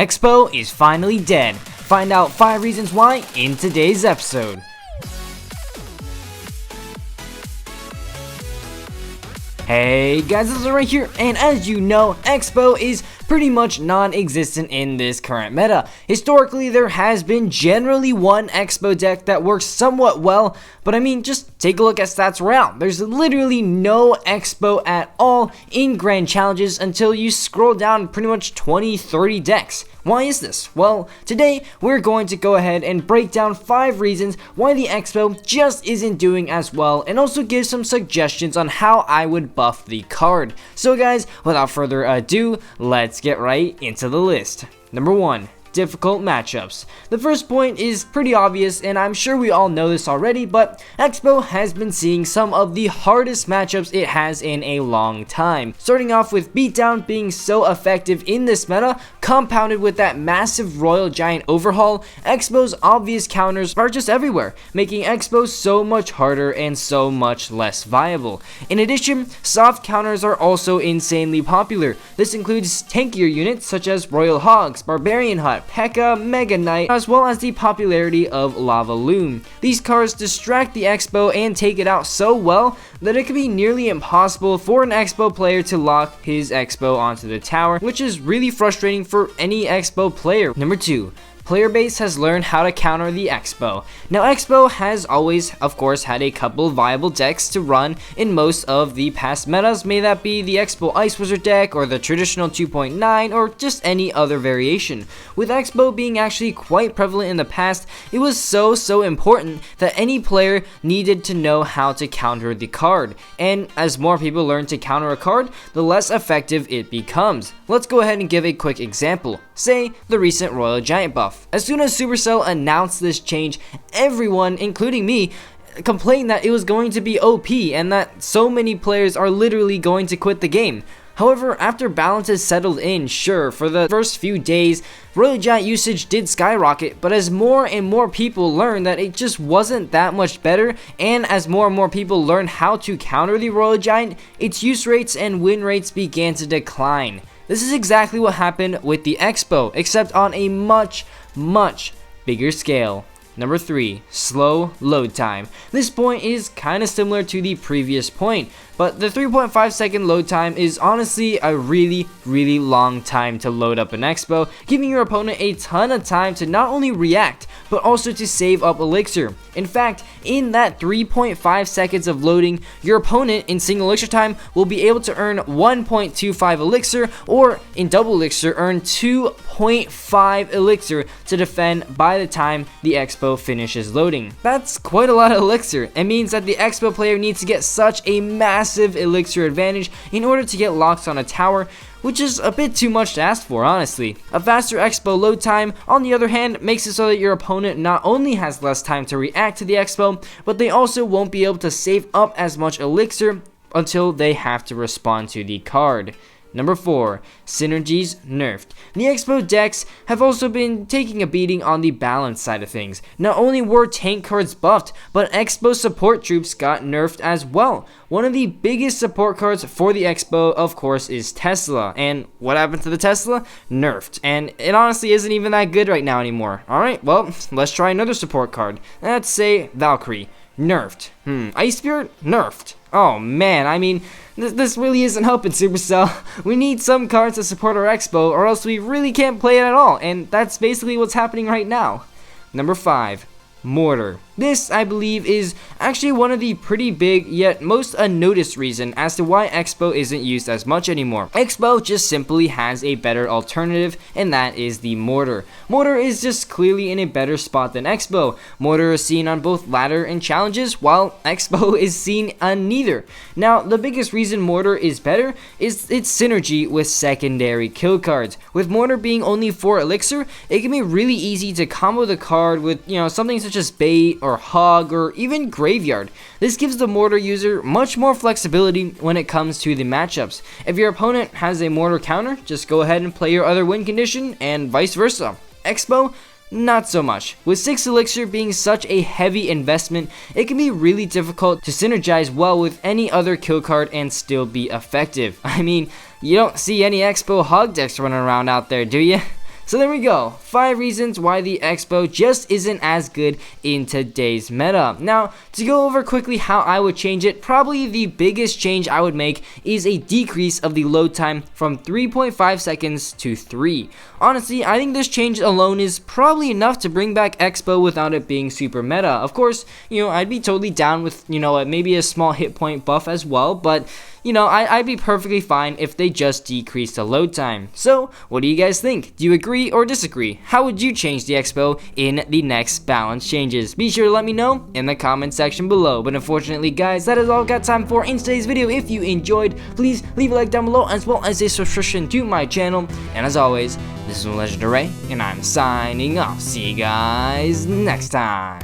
Xbow is finally dead. Find out 5 reasons why in today's episode. Hey guys, this is right here, and as you know, Xbow is pretty much non-existent in this current meta. Historically, there has been generally one Xbow deck that works somewhat well, but I mean, just take a look at Stats Royale. There's literally no Xbow at all in Grand Challenges until you scroll down pretty much 20-30 decks. Why is this? Well, today we're going to go ahead and break down 5 reasons why the Xbow just isn't doing as well, and also give some suggestions on how I would buff the card. So guys, without further ado, let's get right into the list. Number 1. Difficult matchups. The first point is pretty obvious, and I'm sure we all know this already, but Xbow has been seeing some of the hardest matchups it has in a long time. Starting off with Beatdown being so effective in this meta, compounded with that massive Royal Giant overhaul, Xbow's obvious counters are just everywhere, making Xbow so much harder and so much less viable. In addition, soft counters are also insanely popular. This includes tankier units such as Royal Hogs, Barbarian Hut, P.E.K.K.A, Mega Knight, as well as the popularity of Lava Loom. These cards distract the Xbow and take it out so well that it can be nearly impossible for an Xbow player to lock his Xbow onto the tower, which is really frustrating for any Xbow player. Number 2. Player base has learned how to counter the Xbow. Now Xbow has always, of course, had a couple viable decks to run in most of the past metas, may that be the Xbow Ice Wizard deck or the traditional 2.9 or just any other variation. With Xbow being actually quite prevalent in the past, it was so important that any player needed to know how to counter the card, and as more people learn to counter a card, the less effective it becomes. Let's go ahead and give a quick example. Say the recent Royal Giant buff. As soon as Supercell announced this change, everyone, including me, complained that it was going to be OP and that so many players are literally going to quit the game. However, after balance has settled in, sure, for the first few days, Royal Giant usage did skyrocket, but as more and more people learned that it just wasn't that much better, and as more and more people learned how to counter the Royal Giant, its use rates and win rates began to decline. This is exactly what happened with the Xbow, except on a much bigger scale. Number 3. Slow load time. This point is kind of similar to the previous point, but the 3.5 second load time is honestly a really long time to load up an Xbow, giving your opponent a ton of time to not only react, but also to save up elixir. In fact, in that 3.5 seconds of loading, your opponent in single elixir time will be able to earn 1.25 elixir, or in double elixir earn 2.5 elixir to defend by the time the Xbow finishes loading. That's quite a lot of elixir. It means that the Xbow player needs to get such a massive elixir advantage in order to get locks on a tower, which is a bit too much to ask for, honestly. A faster Xbow load time, on the other hand, makes it so that your opponent not only has less time to react to the Xbow, but they also won't be able to save up as much elixir until they have to respond to the card. Number 4. Synergies nerfed. The Xbow decks have also been taking a beating on the balance side of things. Not only were tank cards buffed, but Xbow support troops got nerfed as well. One of the biggest support cards for the Xbow, of course, is Tesla. And what happened to the Tesla? Nerfed. And it honestly isn't even that good right now anymore. Alright, well, let's try another support card. Let's say Valkyrie. Nerfed. Ice Spirit? Nerfed. Oh man, I mean, this really isn't helping, Supercell. We need some cards to support our Xbow, or else we really can't play it at all, and that's basically what's happening right now. Number 5. Mortar. This, I believe, is actually one of the pretty big yet most unnoticed reason as to why Xbow isn't used as much anymore. Xbow just simply has a better alternative, and that is the Mortar. Mortar is just clearly in a better spot than Xbow. Mortar is seen on both ladder and challenges, while Xbow is seen on neither. Now, the biggest reason Mortar is better is its synergy with secondary kill cards. With Mortar being only 4 elixir, it can be really easy to combo the card with, something such as bait or hog or even graveyard. This gives the Mortar user much more flexibility when it comes to the matchups. If your opponent has a Mortar counter, just go ahead and play your other win condition, and vice versa. Xbow, not so much. With 6 elixir being such a heavy investment, it can be really difficult to synergize well with any other kill card and still be effective. I mean, you don't see any Xbow hog decks running around out there, do you? So there we go, 5 reasons why the Xbow just isn't as good in today's meta. Now, to go over quickly how I would change it, probably the biggest change I would make is a decrease of the load time from 3.5 seconds to 3. Honestly, I think this change alone is probably enough to bring back Xbow without it being super meta. Of course, I'd be totally down with, maybe a small hit point buff as well, but I'd be perfectly fine if they just decreased the load time. So, what do you guys think? Do you agree or disagree? How would you change the Xbow in the next balance changes? Be sure to let me know in the comment section below. But unfortunately, guys, that is all I've got time for in today's video. If you enjoyed, please leave a like down below as well as a subscription to my channel. And as always, this is Legendaray, and I'm signing off. See you guys next time.